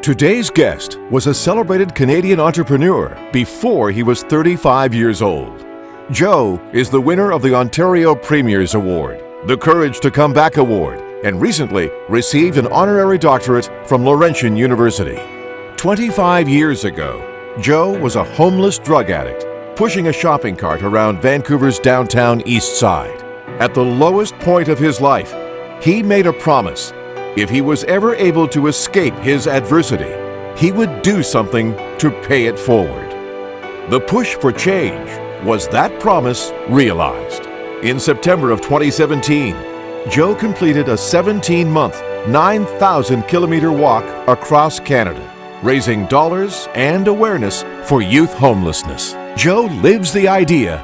Today's guest was a celebrated Canadian entrepreneur before he was 35 years old. Joe is the winner of the Ontario Premier's Award, the Courage to Come Back Award, and recently received an honorary doctorate from Laurentian University. 25 years ago, Joe was a homeless drug addict, pushing a shopping cart around Vancouver's downtown east side. At the lowest point of his life, he made a promise. If he was ever able to escape his adversity, he would do something to pay it forward. The push for change was that promise realized. In September of 2017, Joe completed a 17-month, 9,000-kilometer walk across Canada, raising dollars and awareness for youth homelessness. Joe lives the idea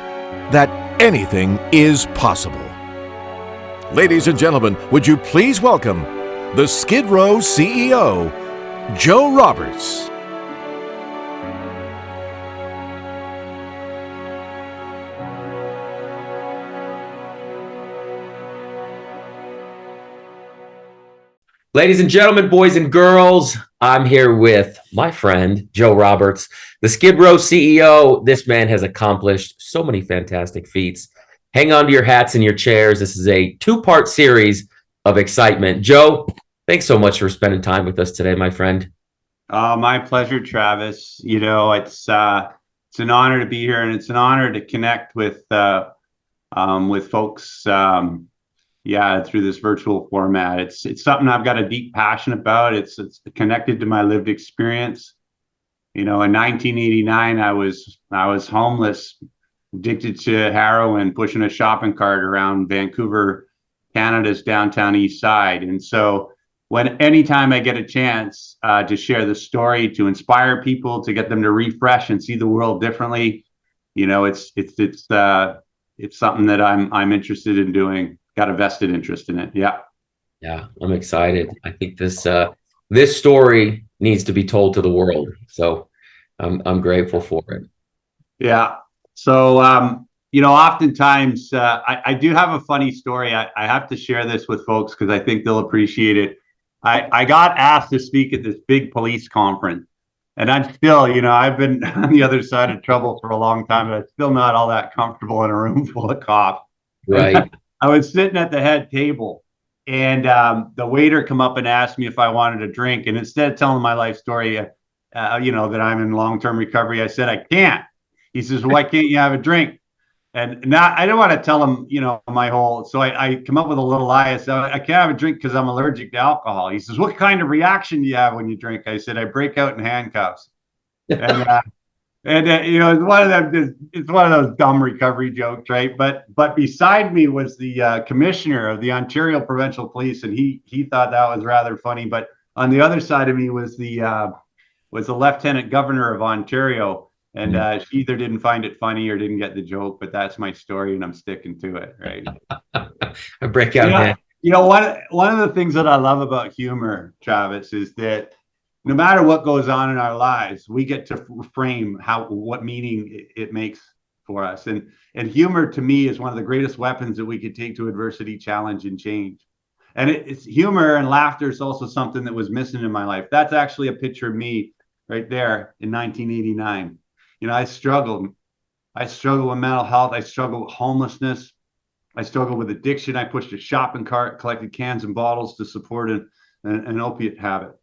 that anything is possible. Ladies and gentlemen, would you please welcome the Skid Row CEO, Joe Roberts. Ladies and gentlemen, boys and girls, I'm here with my friend, Joe Roberts, the Skid Row CEO. This man has accomplished so many fantastic feats. Hang on to your hats and your chairs. This is a two-part series of excitement. Joe, thanks so much for spending time with us today, my friend. My pleasure, Travis. You know, it's an honor to be here, and it's an honor to connect with folks. Through this virtual format. It's something I've got a deep passion about. It's connected to my lived experience. You know, in 1989, I was homeless, addicted to heroin, pushing a shopping cart around Vancouver, Canada's downtown east side. And so anytime I get a chance to share the story, to inspire people, to get them to refresh and see the world differently, you know, it's something that I'm interested in doing. Got a vested interest in it. Yeah, I'm excited. I think this story needs to be told to the world. So I'm grateful for it. Yeah. So you know, oftentimes I do have a funny story. I have to share this with folks because I think they'll appreciate it. I got asked to speak at this big police conference, and I'm still, you know, I've been on the other side of trouble for a long time, but I'm still not all that comfortable in a room full of cops. Right. I was sitting at the head table, and the waiter come up and asked me if I wanted a drink. And instead of telling my life story, you know, that I'm in long-term recovery, I said, I can't. He says, why can't you have a drink? And now I don't want to tell him, you know, my whole, so I come up with a little lie. I said, I can't have a drink because I'm allergic to alcohol. He says, what kind of reaction do you have when you drink? I said, I break out in handcuffs. And you know, it's one of those dumb recovery jokes, right? But beside me was the commissioner of the Ontario Provincial Police, and he thought that was rather funny. But on the other side of me was the Lieutenant Governor of Ontario, and she either didn't find it funny or didn't get the joke. But that's my story, and I'm sticking to it, right? I break out. Yeah. You know, one of the things that I love about humor, Travis, is that no matter what goes on in our lives, we get to frame what meaning it makes for us. And humor, to me, is one of the greatest weapons that we could take to adversity, challenge, and change. And it's humor and laughter is also something that was missing in my life. That's actually a picture of me right there in 1989. You know, I struggled with mental health. I struggled with homelessness. I struggled with addiction. I pushed a shopping cart, collected cans and bottles to support an opiate habit.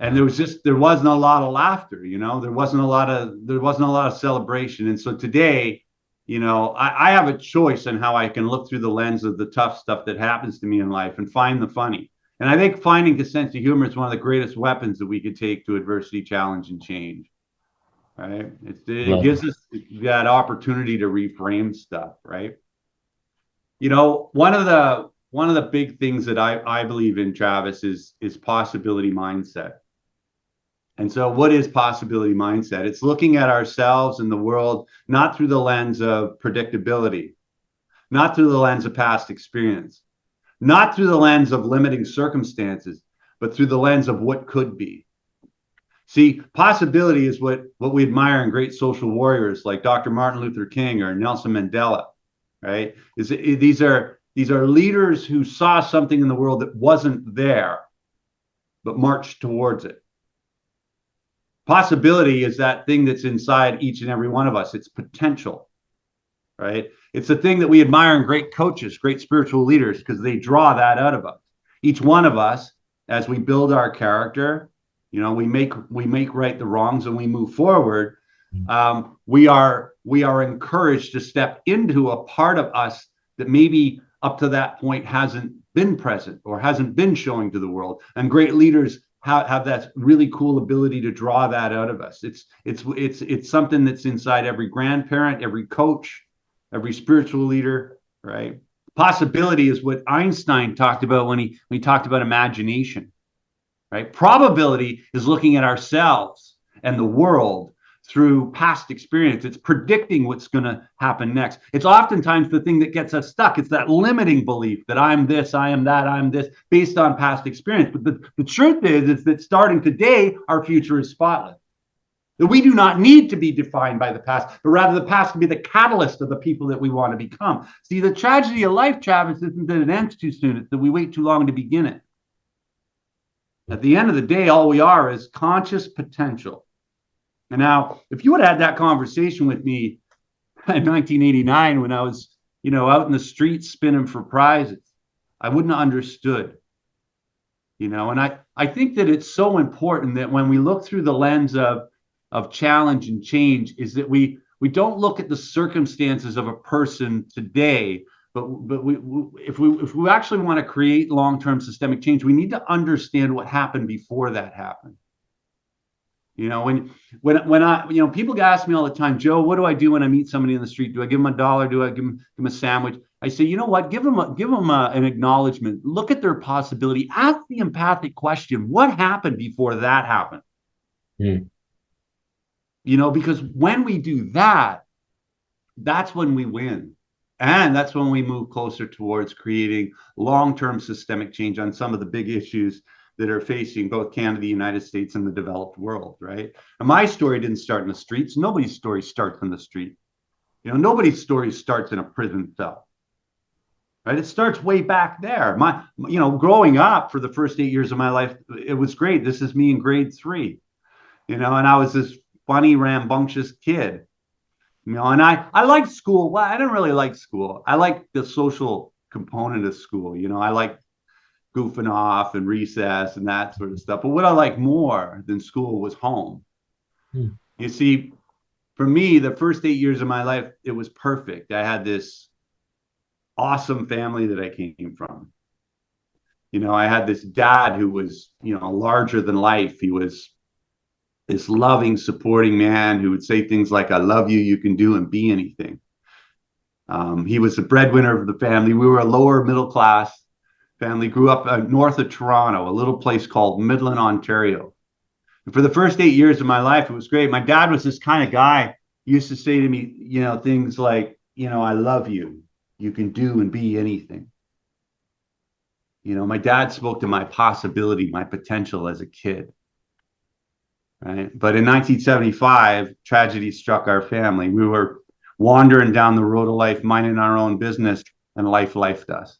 And there wasn't a lot of laughter, you know, there wasn't a lot of celebration. And so today, you know, I have a choice on how I can look through the lens of the tough stuff that happens to me in life and find the funny. And I think finding the sense of humor is one of the greatest weapons that we could take to adversity, challenge, and change. Right? It gives us that opportunity to reframe stuff, right? You know, one of the big things that I believe in, Travis, is possibility mindset. And so what is possibility mindset? It's looking at ourselves and the world, not through the lens of predictability, not through the lens of past experience, not through the lens of limiting circumstances, but through the lens of what could be. See, possibility is what we admire in great social warriors like Dr. Martin Luther King or Nelson Mandela, right? These are leaders who saw something in the world that wasn't there, but marched towards it. Possibility is that thing that's inside each and every one of us. It's potential, right? It's the thing that we admire in great coaches, great spiritual leaders, because they draw that out of us. Each one of us, as we build our character, we make right the wrongs and we move forward. We are encouraged to step into a part of us that maybe up to that point hasn't been present or hasn't been showing to the world. And great leaders have that really cool ability to draw that out of us. It's something that's inside every grandparent, every coach, every spiritual leader, right? Possibility is what Einstein talked about when he talked about imagination, right? Probability is looking at ourselves and the world through past experience. It's predicting what's going to happen next. It's oftentimes the thing that gets us stuck. It's that limiting belief that I'm this, I am that, I'm this, based on past experience. But the truth is that starting today, our future is spotless. That we do not need to be defined by the past, but rather the past can be the catalyst of the people that we want to become. See, the tragedy of life, Travis, isn't that it ends too soon. It's that we wait too long to begin it. At the end of the day, all we are is conscious potential. And now, if you would have had that conversation with me in 1989 when I was, out in the streets spinning for prizes, I wouldn't have understood, and I think that it's so important that when we look through the lens of challenge and change is that we don't look at the circumstances of a person today, but if we actually want to create long-term systemic change, we need to understand what happened before that happened. When I, people ask me all the time, Joe, what do I do when I meet somebody in the street? Do I give them $1? Do I give them a sandwich? I say, you know what? Give them an acknowledgement. Look at their possibility. Ask the empathic question. What happened before that happened? Because when we do that, that's when we win. And that's when we move closer towards creating long-term systemic change on some of the big issues that are facing both Canada, the United States, and the developed world, right? And my story didn't start in the streets. Nobody's story starts in the street. Nobody's story starts in a prison cell, right? It starts way back there. Growing up for the first 8 years of my life, it was great. This is me in grade 3, and I was this funny, rambunctious kid, and I liked school. Well, I didn't really like school. I liked the social component of school. I liked goofing off and recess and that sort of stuff. But what I liked more than school was home. You see, for me, the first 8 years of my life, it was perfect. I had this awesome family that I came from. I had this dad who was, larger than life. He was this loving, supporting man who would say things like, I love you, you can do and be anything. He was the breadwinner of the family. We were a lower middle class family, grew up north of Toronto, a little place called Midland, Ontario. And for the first 8 years of my life, it was great. My dad was this kind of guy. He used to say to me, things like, I love you. You can do and be anything. My dad spoke to my possibility, my potential as a kid. Right. But in 1975, tragedy struck our family. We were wandering down the road of life, minding our own business, and life lifed us.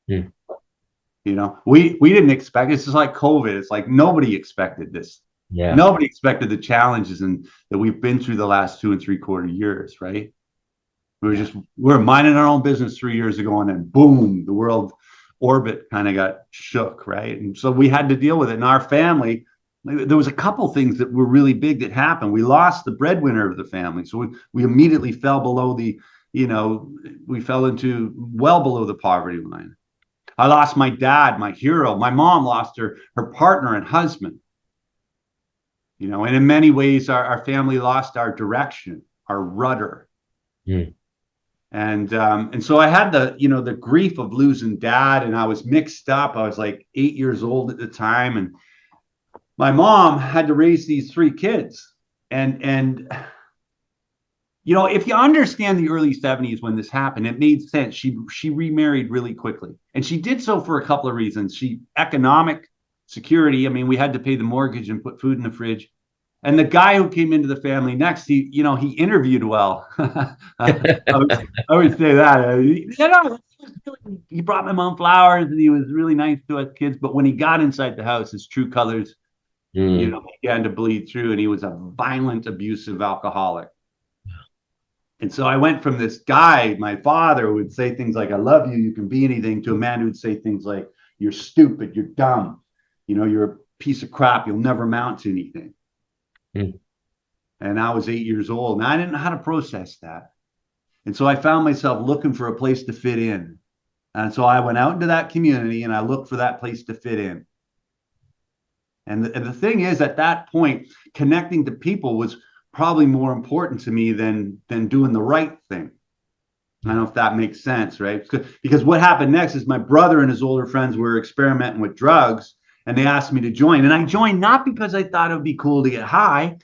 We didn't expect it. It's just like COVID. It's like nobody expected this. Yeah. Nobody expected the challenges that we've been through the last 2 3/4 years, right? We're minding our own business 3 years ago, and then boom, the world orbit kind of got shook, right? And so we had to deal with it. In our family, there was a couple things that were really big that happened. We lost the breadwinner of the family. So we immediately fell below we fell into well below the poverty line. I lost my dad, my hero. My mom lost her partner and husband. And in many ways, our family lost our direction, our rudder. And so I had the grief of losing dad, and I was mixed up. I was like 8 years old at the time, and my mom had to raise these 3 kids. And if you understand the early 70s when this happened, it made sense. She remarried really quickly. And she did so for a couple of reasons. Economic security. I mean, we had to pay the mortgage and put food in the fridge. And the guy who came into the family next, he interviewed well. I would say that. He brought my mom flowers and he was really nice to us kids. But when he got inside the house, his true colors, Mm. began to bleed through, and he was a violent, abusive alcoholic. And so I went from this guy, my father, who would say things like, I love you, you can be anything, to a man who would say things like, you're stupid, you're dumb, you're a piece of crap, you'll never amount to anything. Mm. And I was 8 years old, and I didn't know how to process that. And so I found myself looking for a place to fit in. And so I went out into that community and I looked for that place to fit in. And the thing is, at that point, connecting to people was probably more important to me than doing the right thing. I don't know if that makes sense, right? Because what happened next is my brother and his older friends were experimenting with drugs, and they asked me to join. And I joined not because I thought it would be cool to get high,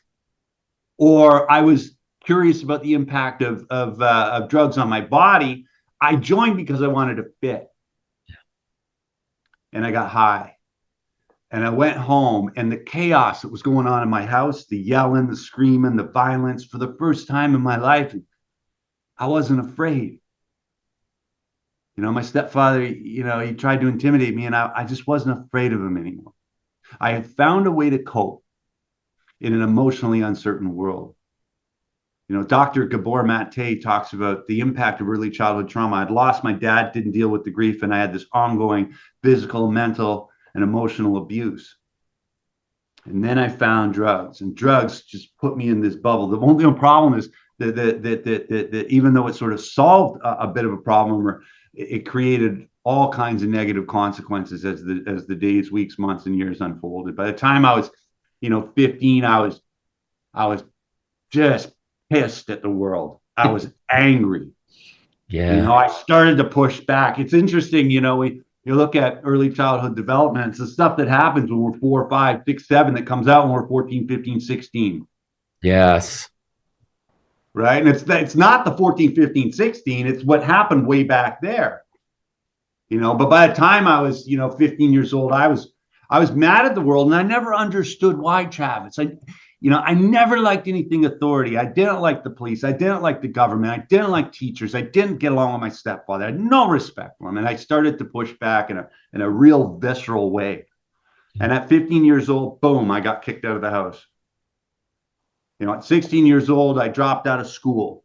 or I was curious about the impact of drugs on my body. I joined because I wanted to fit. And I got high. And I went home, and the chaos that was going on in my house, the yelling, the screaming, the violence, for the first time in my life, I wasn't afraid. My stepfather, he tried to intimidate me, and I just wasn't afraid of him anymore. I had found a way to cope in an emotionally uncertain world. Dr. Gabor Mate talks about the impact of early childhood trauma. I'd lost my dad, didn't deal with the grief, and I had this ongoing physical, mental, and emotional abuse. And then I found drugs, and drugs just put me in this bubble. The only problem is that even though it sort of solved a bit of a problem, or it created all kinds of negative consequences as the days, weeks, months, and years unfolded. By the time I was, 15, I was just pissed at the world. I was angry. Yeah. I started to push back. It's interesting, you look at early childhood development, it's the stuff that happens when we're 4, 5, 6, 7 that comes out when we're 14, 15, 16. Yes. Right. And it's not the 14, 15, 16. It's what happened way back there. But by the time I was, 15 years old, I was mad at the world, and I never understood why, Travis. I never liked anything authority. I didn't like the police. I didn't like the government. I didn't like teachers. I didn't get along with my stepfather. I had no respect for him. And I started to push back in a real visceral way. And at 15 years old, boom, I got kicked out of the house. At 16 years old, I dropped out of school.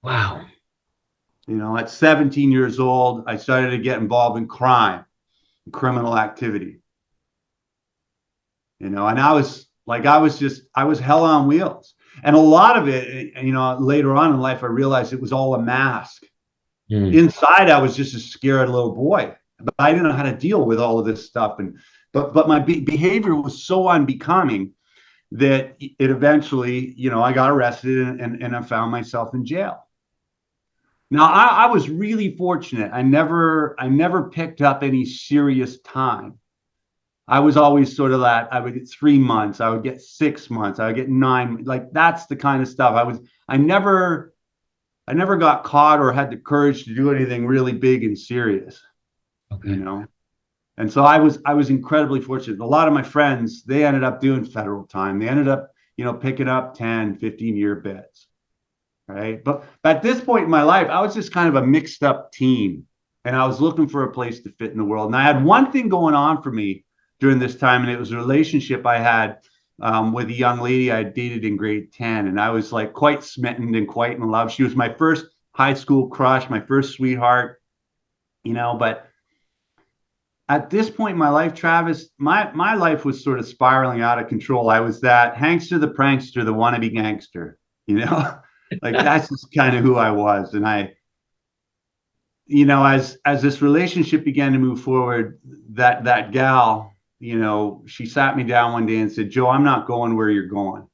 Wow. At 17 years old, I started to get involved in crime, criminal activity. And I was hell on wheels. And a lot of it, later on in life, I realized it was all a mask. Inside, I was just a scared little boy, but I didn't know how to deal with all of this stuff. But my behavior was so unbecoming that it eventually, I got arrested and I found myself in jail. Now, I was really fortunate. I never picked up any serious time. I was always sort of that. I would get 3 months, I would get 6 months, I would get 9. Like, that's the kind of stuff. I never got caught or had the courage to do anything really big and serious. Okay. And so I was incredibly fortunate. A lot of my friends, they ended up doing federal time. They ended up, picking up 10, 15-year bits. Right. But at this point in my life, I was just kind of a mixed up teen, and I was looking for a place to fit in the world. And I had one thing going on for me during this time, and it was a relationship I had with a young lady I dated in grade 10. And I was like quite smitten and quite in love. She was my first high school crush, my first sweetheart, but at this point in my life, Travis, my life was sort of spiraling out of control. I was that Hankster the prankster, the wannabe gangster, like that's just kind of who I was. And as this relationship began to move forward, that gal, she sat me down one day and said, Joe, I'm not going where you're going.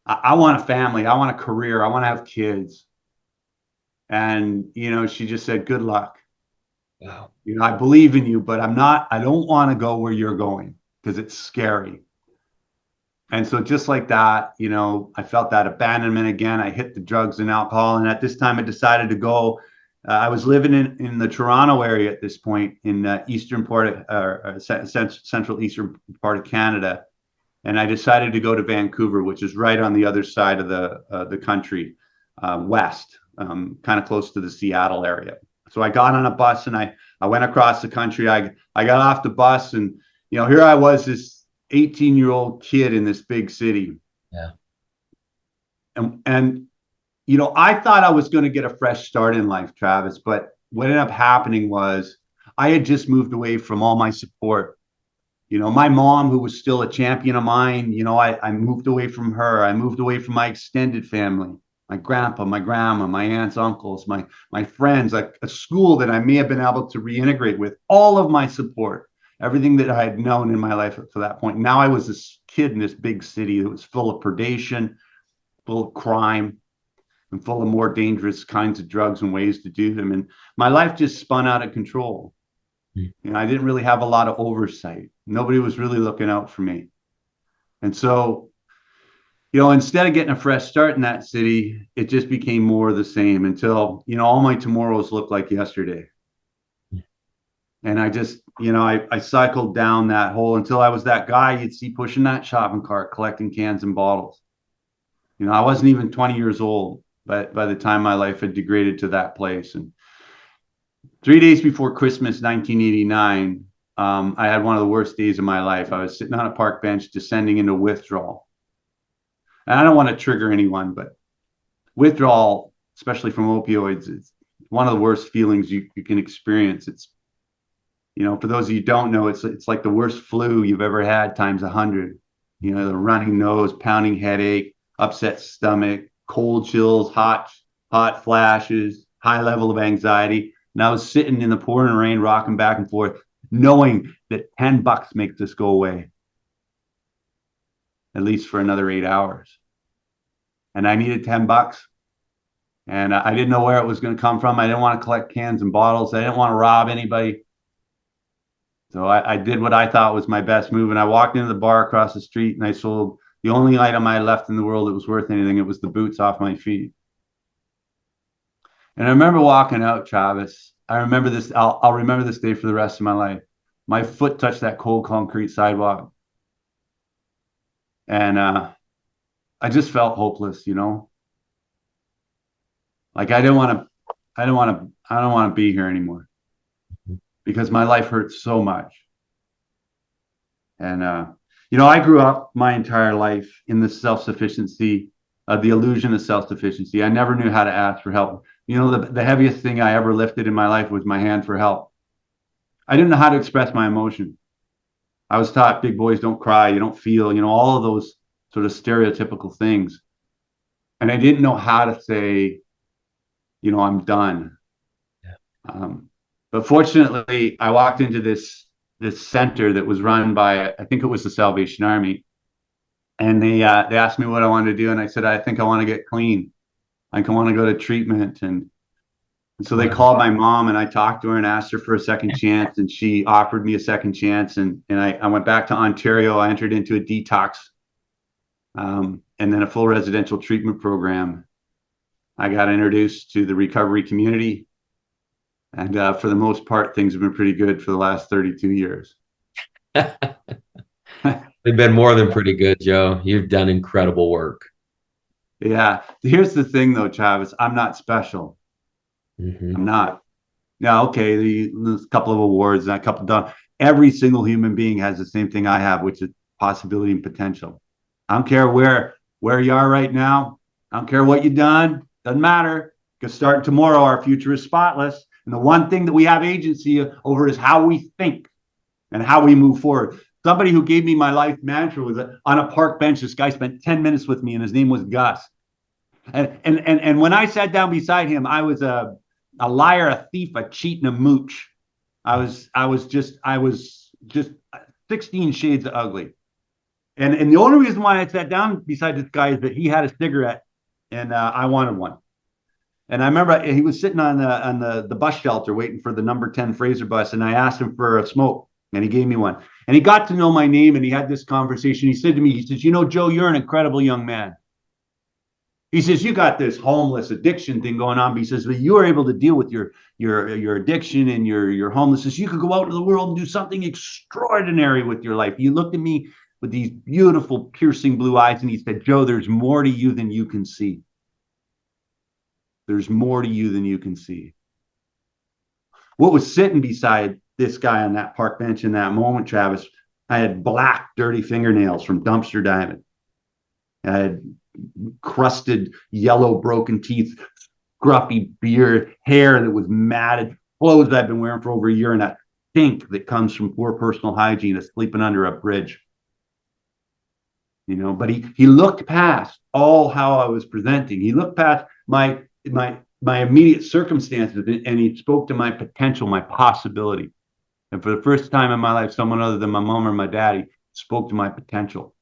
I want a family. I want a career. I want to have kids. And, she just said, good luck. Wow. I believe in you, but I don't want to go where you're going because it's scary. And so just like that, I felt that abandonment again. I hit the drugs and alcohol. And at this time I decided to go. I was living in the Toronto area at this point, in eastern part of central eastern part of Canada. And I decided to go to Vancouver, which is right on the other side of the country, west, kind of close to the Seattle area. So I got on a bus and I went across the country. I got off the bus, and here I was, 18-year-old kid in this big city. Yeah. And I thought I was going to get a fresh start in life, Travis, but what ended up happening was I had just moved away from all my support. My mom, who was still a champion of mine, I moved away from her. I moved away from my extended family, my grandpa, my grandma, my aunts, uncles, my friends, like a school that I may have been able to reintegrate with, all of my support, everything that I had known in my life up to that point. Now I was this kid in this big city that was full of predation, full of crime, and full of more dangerous kinds of drugs and ways to do them. And my life just spun out of control. I didn't really have a lot of oversight. Nobody was really looking out for me. And so, instead of getting a fresh start in that city, it just became more of the same until, all my tomorrows looked like yesterday. And I just, I cycled down that hole until I was that guy you'd see pushing that shopping cart, collecting cans and bottles. I wasn't even 20 years old, but by the time my life had degraded to that place. And 3 days before Christmas, 1989, I had one of the worst days of my life. I was sitting on a park bench, descending into withdrawal. And I don't want to trigger anyone, but withdrawal, especially from opioids, is one of the worst feelings you can experience. It's, for those of you who don't know, it's like the worst flu you've ever had times 100. The running nose, pounding headache, upset stomach, cold chills, hot flashes, high level of anxiety. And I was sitting in the pouring rain, rocking back and forth, knowing that $10 makes this go away, at least for another 8 hours. And I needed $10. And I didn't know where it was going to come from. I didn't want to collect cans and bottles. I didn't want to rob anybody. So I did what I thought was my best move. And I walked into the bar across the street and I sold the only item I left in the world that was worth anything. It was the boots off my feet. And I remember walking out, Travis. I remember this. I'll remember this day for the rest of my life. My foot touched that cold concrete sidewalk. And I just felt hopeless, Like I don't want to be here anymore because my life hurts so much. And I grew up my entire life in the self-sufficiency, the illusion of self-sufficiency. I never knew how to ask for help. The heaviest thing I ever lifted in my life was my hand for help. I didn't know how to express my emotion. I was taught big boys don't cry, you don't feel, all of those sort of stereotypical things. And I didn't know how to say, I'm done. Yeah. But fortunately, I walked into this center that was run by, I think it was the Salvation Army. And they asked me what I wanted to do. And I said, I think I want to get clean. I want to go to treatment. And so they called my mom and I talked to her and asked her for a second chance. And she offered me a second chance. And I went back to Ontario. I entered into a detox and then a full residential treatment program. I got introduced to the recovery community. And for the most part, things have been pretty good for the last 32 years. They've been more than pretty good, Joe. You've done incredible work. Yeah. Here's the thing, though, Travis. I'm not special. Mm-hmm. I'm not. Yeah, okay. There's a couple of awards and a couple done. Every single human being has the same thing I have, which is possibility and potential. I don't care where you are right now. I don't care what you've done. Doesn't matter. Because starting tomorrow, our future is spotless. And the one thing that we have agency over is how we think and how we move forward. Somebody who gave me my life mantra was on a park bench. This guy spent 10 minutes with me and his name was Gus. And when I sat down beside him, I was a liar, a thief, a cheat, and a mooch. I was just 16 shades of ugly. And the only reason why I sat down beside this guy is that he had a cigarette and I wanted one. And I remember he was sitting on the bus shelter waiting for the number 10 Fraser bus. And I asked him for a smoke and he gave me one. And he got to know my name and he had this conversation. He said to me, he says, Joe, you're an incredible young man. He says, you got this homeless addiction thing going on. But he says, but you were able to deal with your addiction and your homelessness. You could go out into the world and do something extraordinary with your life. He looked at me with these beautiful, piercing blue eyes. And he said, Joe, there's more to you than you can see. There's more to you than you can see. What was sitting beside this guy on that park bench in that moment, Travis, I had black, dirty fingernails from dumpster diving. I had crusted, yellow, broken teeth, scruffy beard, hair that was matted, clothes that I've been wearing for over a year, and that stink that comes from poor personal hygiene of sleeping under a bridge. You know, but he looked past all how I was presenting. He looked past my immediate circumstances, and he spoke to my potential, my possibility. And for the first time in my life, someone other than my mom or my daddy spoke to my potential.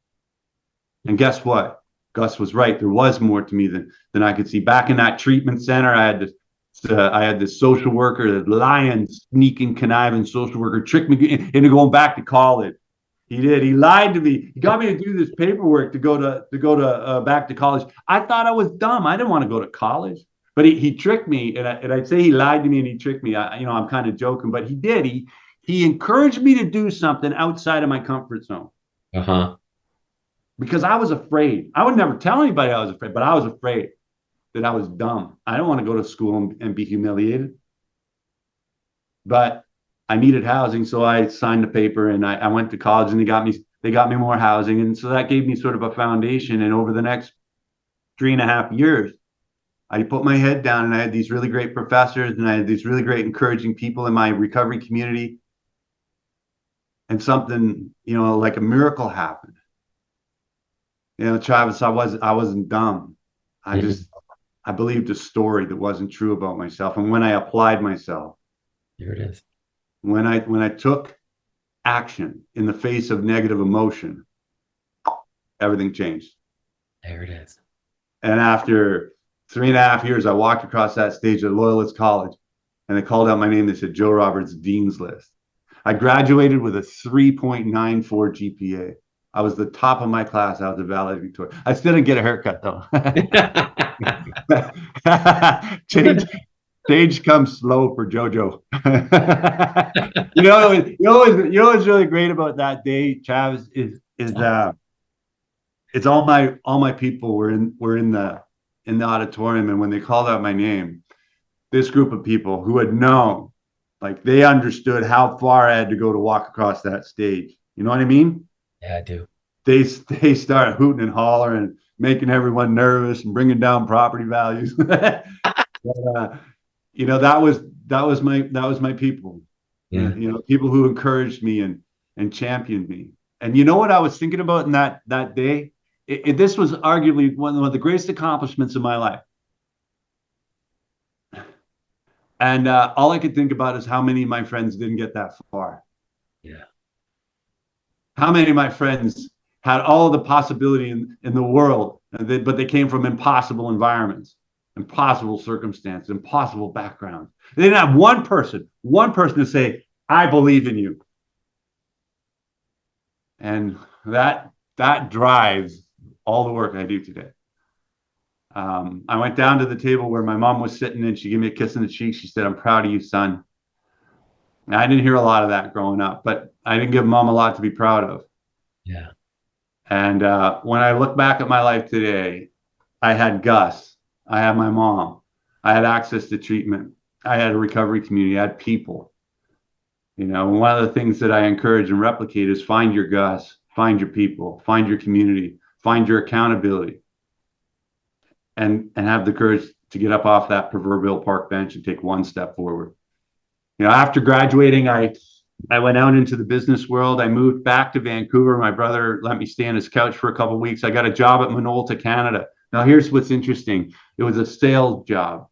And guess what? Gus was right. There was more to me than I could see. Back in that treatment center, I had this social worker, that lying, sneaking, conniving social worker, tricked me into going back to college. He did. He lied to me. He got me to do this paperwork to go to back to college. I thought I was dumb. I didn't want to go to college, but he tricked me, and I'd say he lied to me and he tricked me. I'm kind of joking, but he did. He encouraged me to do something outside of my comfort zone. Because I was afraid. I would never tell anybody I was afraid, but I was afraid that I was dumb. I don't want to go to school and be humiliated. But I needed housing, so I signed the paper and I went to college, and they got me more housing. And so that gave me sort of a foundation. And over the next 3.5 years, I put my head down, and I had these really great professors, and I had these really great encouraging people in my recovery community. And something, like a miracle happened. Travis, I wasn't dumb. I believed a story that wasn't true about myself. And when I applied myself, here it is. When I took action in the face of negative emotion, everything changed. There it is. And after 3.5 years, I walked across that stage at Loyalist College, and they called out my name. They said, Joe Roberts, Dean's List. I graduated with a 3.94 GPA. I was the top of my class. I was a valedictorian. I still didn't get a haircut, though. Change comes slow for JoJo. you know what's really great about that day, Travis, is it's all my people were in the auditorium, and when they called out my name, this group of people who had known, like, they understood how far I had to go to walk across that stage. You know what I mean? Yeah, I do. They started hooting and hollering, making everyone nervous and bringing down property values. But, that was my people. Yeah. People who encouraged me and championed me. And you know what I was thinking about in that day? This was arguably one of the greatest accomplishments of my life. And all I could think about is how many of my friends didn't get that far. Yeah. How many of my friends had all the possibility in the world, but they came from impossible environments, impossible circumstances, impossible backgrounds. They didn't have one person to say, I believe in you. And that drives all the work I do today. I went down to the table where my mom was sitting, and she gave me a kiss on the cheek. She said, I'm proud of you, son. And I didn't hear a lot of that growing up, but I didn't give mom a lot to be proud of. Yeah. And when I look back at my life today, I had Gus, I had my mom, I had access to treatment, I had a recovery community, I had people. One of the things that I encourage and replicate is find your Gus, find your people, find your community, find your accountability, and have the courage to get up off that proverbial park bench and take one step forward. After graduating, I went out into the business world. I moved back to Vancouver. My brother let me stay on his couch for a couple of weeks. I got a job at Minolta, Canada. Now, here's what's interesting. It was a sales job,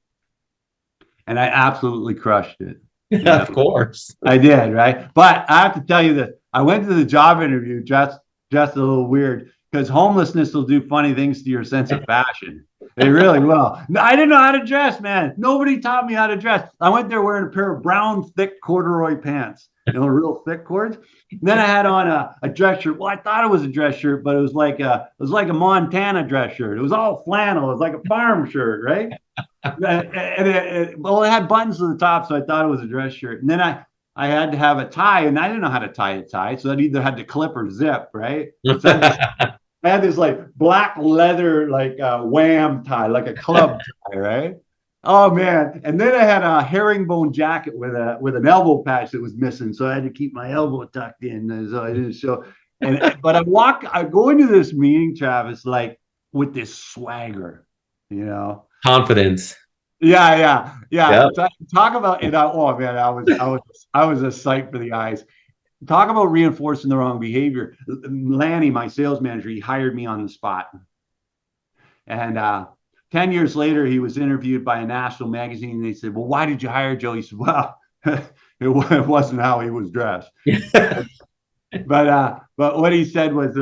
and I absolutely crushed it. Of course. I did, right? But I have to tell you that I went to the job interview just a little weird, because homelessness will do funny things to your sense of fashion. They really will. I didn't know how to dress, man. Nobody taught me how to dress. I went there wearing a pair of brown, thick corduroy pants, real thick cords. Then I had on a dress shirt. Well, I thought it was a dress shirt, but it was like a Montana dress shirt. It was all flannel. It was like a farm shirt, right? It had buttons to the top, so I thought it was a dress shirt. And then I had to have a tie, and I didn't know how to tie a tie, so that either had to clip or zip, right? So I had this like black leather, like wham tie, like a club tie, right? Oh man! And then I had a herringbone jacket with an elbow patch that was missing, so I had to keep my elbow tucked in, so I didn't show. And but I go into this meeting, Travis, like with this swagger, you know. Confidence. Yeah, yeah, yeah. Yep. Talk about it. Oh man, I was a sight for the eyes. Talk about reinforcing the wrong behavior. Lanny, my sales manager, he hired me on the spot. And 10 years later, he was interviewed by a national magazine. And they said, well, why did you hire Joe? He said, well, it wasn't how he was dressed. But what he said was,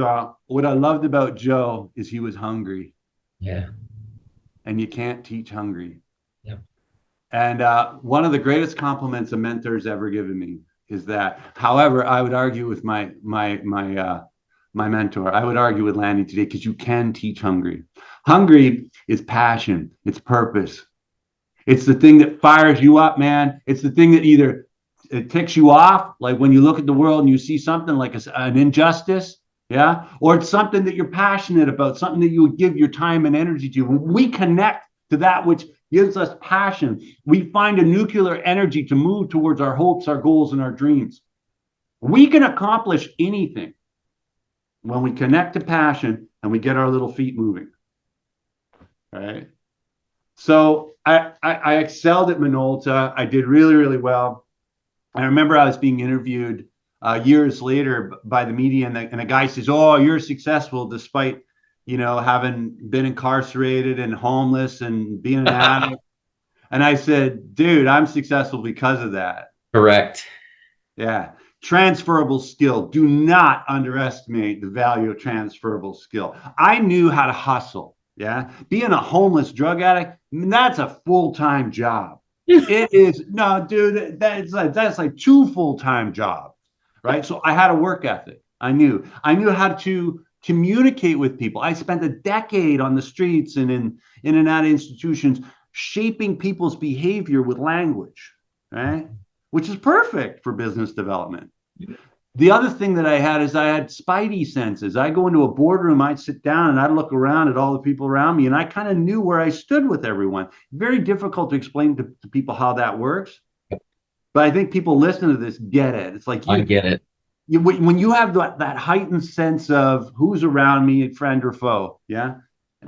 what I loved about Joe is he was hungry. Yeah. And you can't teach hungry. Yep. And one of the greatest compliments a mentor's ever given me is that. However, I would argue with my mentor. I would argue with Lanny today, because you can teach hungry. Hungry is passion. It's purpose. It's the thing that fires you up, man. It's the thing that either it ticks you off, like when you look at the world and you see something like an injustice, yeah, or it's something that you're passionate about, something that you would give your time and energy to. When we connect to that which gives us passion, we find a nuclear energy to move towards our hopes, our goals, and our dreams. We can accomplish anything when we connect to passion and we get our little feet moving. Right. So I excelled at Minolta. I did really, really well. I remember I was being interviewed years later by the media, and a guy says, oh, you're successful despite, having been incarcerated and homeless and being an addict. And I said, dude, I'm successful because of that. Correct. Yeah. Transferable skill. Do not underestimate the value of transferable skill. I knew how to hustle. Yeah. Being a homeless drug addict, that's a full-time job. It is. No, dude, that's like 2 full-time jobs. Right. So I had a work ethic. I knew how to communicate with people. I spent a decade on the streets and in and out of institutions shaping people's behavior with language. Right. Which is perfect for business development. The other thing that I had is I had spidey senses. I go into a boardroom, I'd sit down and I'd look around at all the people around me, and I kind of knew where I stood with everyone. Very difficult to explain to people how that works. But I think people listening to this get it. It's like, I get it. When you have that heightened sense of who's around me, friend or foe, yeah,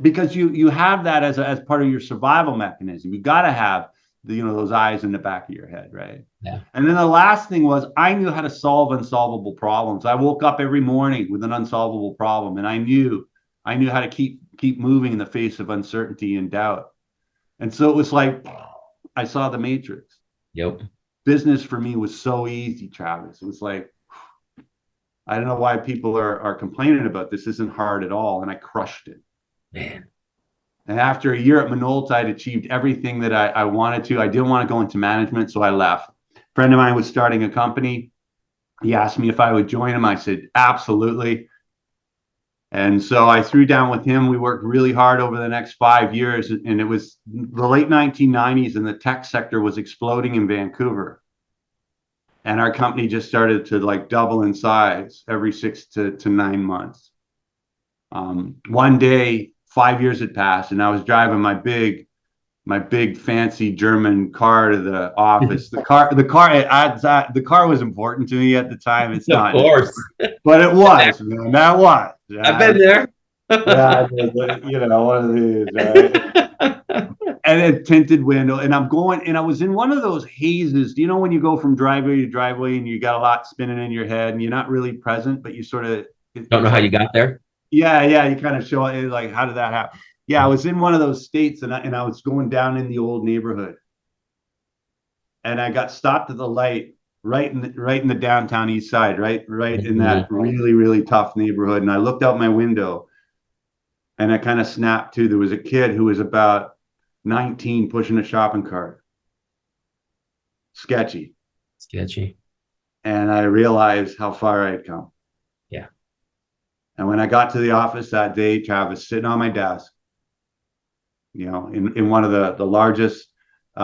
because you have that as part of your survival mechanism. You got to have those eyes in the back of your head, right? Yeah. And then the last thing was I knew how to solve unsolvable problems. I woke up every morning with an unsolvable problem, and I knew how to keep moving in the face of uncertainty and doubt. And so it was like I saw the matrix. Yep. Business for me was so easy, Travis. It was like, I don't know why people are complaining about this. Isn't hard at all, and I crushed it. Man. And after a year at Minolta, I'd achieved everything that I wanted to. I didn't want to go into management, so I left. A friend of mine was starting a company. He asked me if I would join him. I said, absolutely. And so I threw down with him. We worked really hard over the next 5 years. And it was the late 1990s, and the tech sector was exploding in Vancouver. And our company just started to double in size every 6 to 9 months. One day, 5 years had passed, and I was driving my big fancy German car to the office. The car was important to me at the time. It's not, of course, but it was, man. That was. I've been there. Yeah, one of these, right? And a tinted window, and I was in one of those hazes. Do you know when you go from driveway to driveway and you got a lot spinning in your head and you're not really present, but you sort of don't know how you got there? Yeah, you kind of show it, like, how did that happen? Yeah, I was in one of those states, and I was going down in the old neighborhood, and I got stopped at the light right in the downtown east side, right in that really, really tough neighborhood. And I looked out my window, and I kind of snapped to. There was a kid who was about 19 pushing a shopping cart. Sketchy. And I realized how far I had come. Yeah. And when I got to the office that day, Travis, sitting on my desk, in one of the largest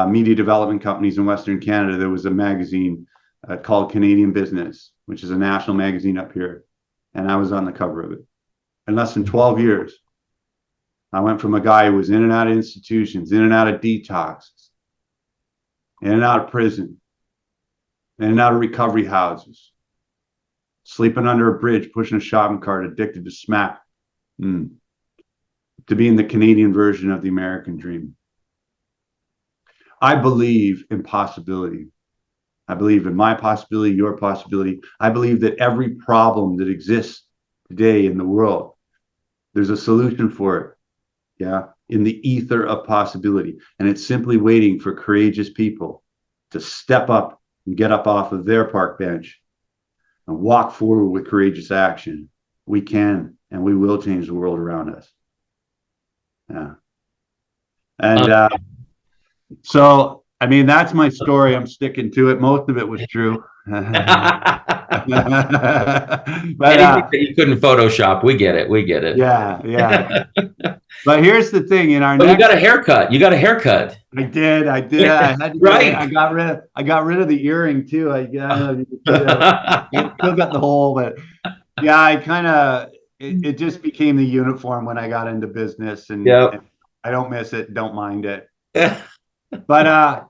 media development companies in Western Canada, there was a magazine called Canadian Business, which is a national magazine up here. And I was on the cover of it. In less than 12 years, I went from a guy who was in and out of institutions, in and out of detoxes, in and out of prison, in and out of recovery houses, sleeping under a bridge, pushing a shopping cart, addicted to smack, to being the Canadian version of the American dream. I believe in possibility. I believe in my possibility, your possibility. I believe that every problem that exists today in the world, there's a solution for it. Yeah, in the ether of possibility. And it's simply waiting for courageous people to step up and get up off of their park bench and walk forward with courageous action. We can and we will change the world around us. Yeah. And so, I mean, that's my story. I'm sticking to it. Most of it was true. But Anything that you couldn't Photoshop, we get it. We get it. yeah. But here's the thing: in our you got a haircut. You got a haircut. I did. I had to. Right. I got rid of the earring too. I still got the hole, but yeah, I kind of. It just became the uniform when I got into business, and I don't miss it. Don't mind it. But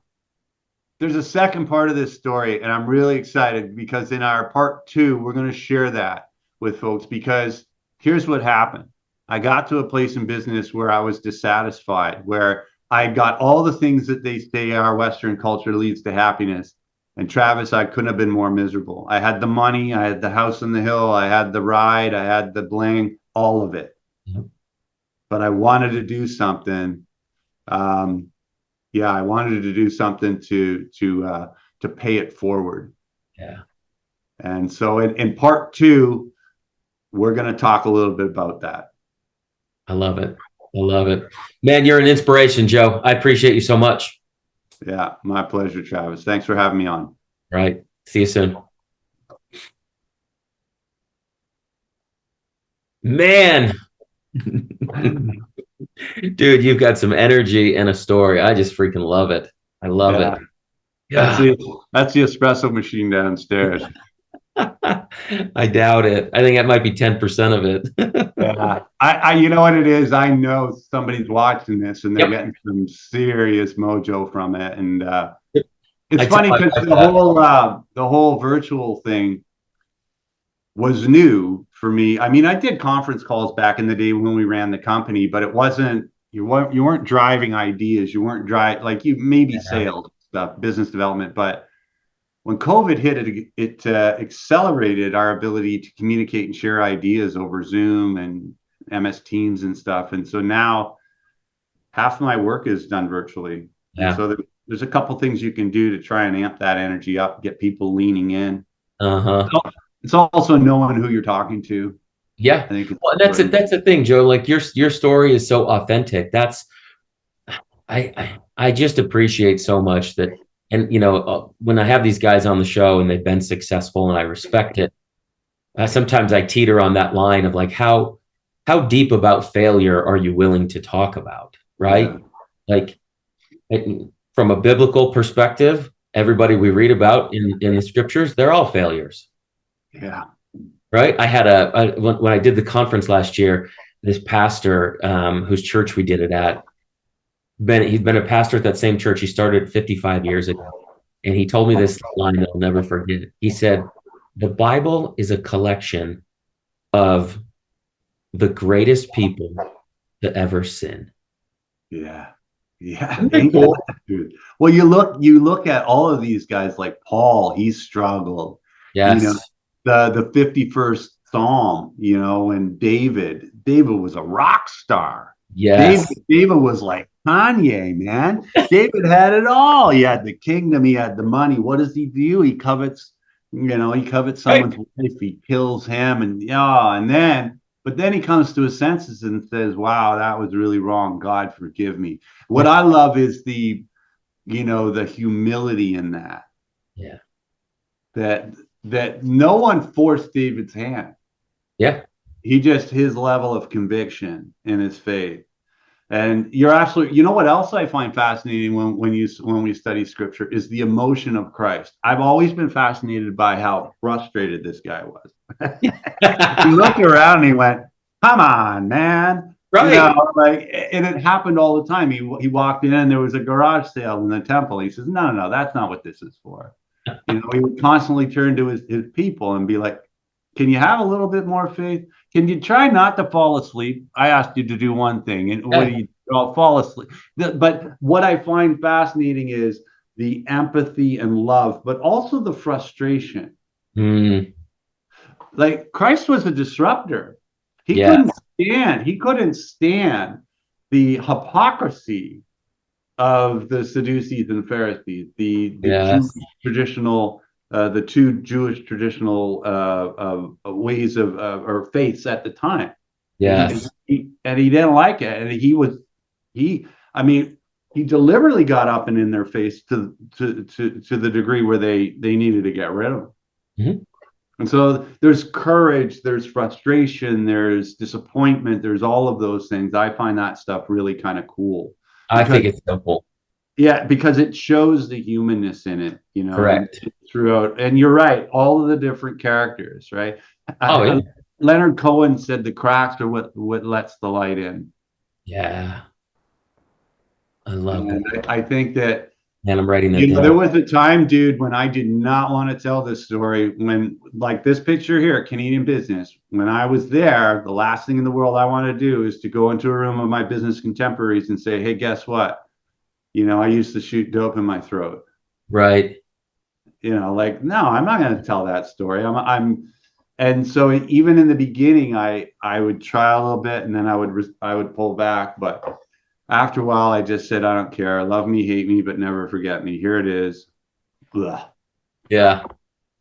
there's a second part of this story, and I'm really excited because in our part 2, we're going to share that with folks, because here's what happened. I got to a place in business where I was dissatisfied, where I got all the things that they say our Western culture leads to happiness. And Travis, I couldn't have been more miserable. I had the money, I had the house on the hill, I had the ride, I had the bling, all of it. But I wanted to do something. I wanted to do something to pay it forward. Yeah. And so in part 2, we're going to talk a little bit about that. I love it. I love it. Man, you're an inspiration, Joe. I appreciate you so much. Yeah, my pleasure, Travis. Thanks for having me on. Right. See you soon. Man. Dude, you've got some energy and a story. I just freaking love it. I love it. That's the espresso machine downstairs. I doubt it. I think that might be 10% of it. Yeah. I you know what it is? I know somebody's watching this and they're getting some serious mojo from it. And it's funny because the whole virtual thing was new for me. I mean, I did conference calls back in the day when we ran the company, but it wasn't, you weren't driving ideas. You weren't like you maybe sales stuff, business development. But when COVID hit, it accelerated our ability to communicate and share ideas over Zoom and MS Teams and stuff. And so now half of my work is done virtually. Yeah. And so there's a couple things you can do to try and amp that energy up, get people leaning in. It's also knowing who you're talking to. Yeah. Well, that's the thing, Joe. Like your story is so authentic. I just appreciate so much that. And, you know, when I have these guys on the show and they've been successful and I respect it, sometimes I teeter on that line of like, how deep about failure are you willing to talk about? Right. Yeah. Like from a biblical perspective, everybody we read about in the scriptures, they're all failures. Yeah. Right. I had when I did the conference last year, this pastor whose church we did it at, he's been a pastor at that same church. He started 55 years ago. And he told me this line that I'll never forget. He said, the Bible is a collection of the greatest people to ever sin. Yeah. Yeah. Cool? Dude. Well, you look at all of these guys like Paul, he struggled. Yes. You know, the 51st Psalm, you know, and David was a rock star. Yes. David was like Kanye, man. David had it all. He had the kingdom. He had the money. What does he do? He covets someone's wife. He kills him, but then he comes to his senses and says, "Wow, that was really wrong. God, forgive me." What I love is the humility in that. Yeah. That no one forced David's hand. Yeah. His level of conviction in his faith. And you're absolutely, you know what else I find fascinating when we study scripture is the emotion of Christ. I've always been fascinated by how frustrated this guy was. He looked around and he went, "Come on, man. Right. You know, like, and it happened all the time. He walked in and there was a garage sale in the temple. He says, no, that's not what this is for. You know, he would constantly turn to his people and be like, can you have a little bit more faith? Can you try not to fall asleep? I asked you to do one thing, and what do you fall asleep? But what I find fascinating is the empathy and love, but also the frustration. Mm. Like Christ was a disruptor. He Yes. couldn't stand the hypocrisy of the Sadducees and Pharisees, the Yes. Jewish traditional, the two Jewish traditional ways of or faiths at the time. Yes. And he didn't like it, and I mean, he deliberately got up and in their face to the degree where they needed to get rid of him. Mm-hmm. And so there's courage, there's frustration, there's disappointment, there's all of those things. I find that stuff really kind of cool. I think it's simple. Yeah, because it shows the humanness in it, you know. Correct. Throughout. And you're right, all of the different characters, right? Oh, yeah. Leonard Cohen said the cracks are what lets the light in. Yeah. I love And that. I think that, And I'm writing that down. there was a time, dude, when I did not want to tell this story. When, like this picture here, Canadian Business, when I was there, the last thing in the world I want to do is to go into a room of my business contemporaries and say, hey, guess what? You know, I used to shoot dope in my throat. Right. You know, like, no, I'm not going to tell that story. And so even in the beginning, I would try a little bit and then I would pull back. But after a while, I just said, I don't care. Love me, hate me, but never forget me. Here it is. Ugh. Yeah.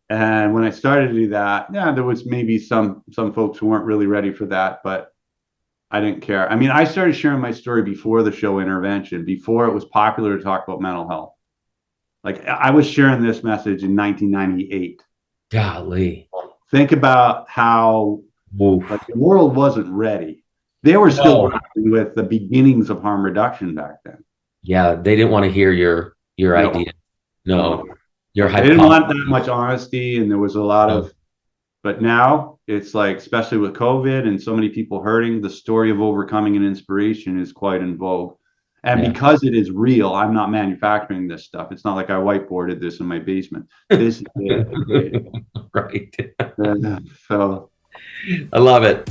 And when I started to do that, yeah, there was maybe some folks who weren't really ready for that, but I didn't care. I mean, I started sharing my story before the show Intervention, before it was popular to talk about mental health. Like I was sharing this message in 1998. Golly. Think about how like the world wasn't ready. They were still grappling with the beginnings of harm reduction back then. Yeah, they didn't want to hear your idea. No. Your they didn't want that much honesty, and there was a lot of. But now it's like, especially with COVID and so many people hurting, the story of overcoming and inspiration is quite in vogue. And because it is real, I'm not manufacturing this stuff. It's not like I whiteboarded this in my basement. This is it. Right. So I love it.